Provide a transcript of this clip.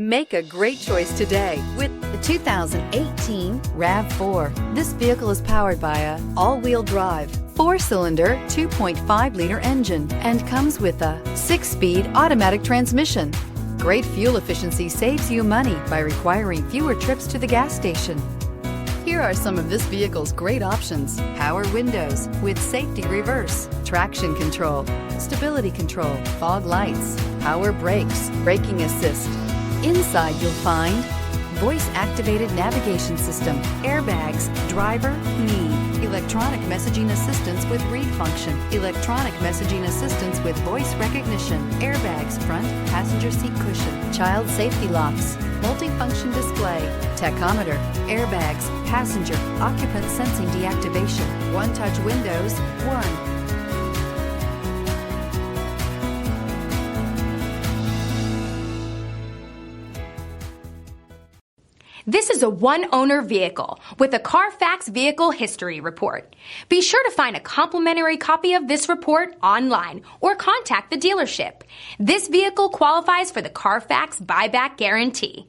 Make a great choice today with the 2018 RAV4. This vehicle is powered by a all-wheel drive, 4-cylinder, 2.5-liter engine and comes with a 6-speed automatic transmission. Great fuel efficiency saves you money by requiring fewer trips to the gas station. Here are some of this vehicle's great options: power windows with safety reverse, traction control, stability control, fog lights, power brakes, braking assist. Inside you'll find voice-activated navigation system, airbags, driver, knee, electronic messaging assistance with read function, electronic messaging assistance with voice recognition, airbags, front passenger seat cushion, child safety locks, multifunction display, tachometer, airbags, passenger, occupant sensing deactivation, one-touch windows, one. This is a one-owner vehicle with a Carfax Vehicle History Report. Be sure to find a complimentary copy of this report online or contact the dealership. This vehicle qualifies for the Carfax Buyback Guarantee.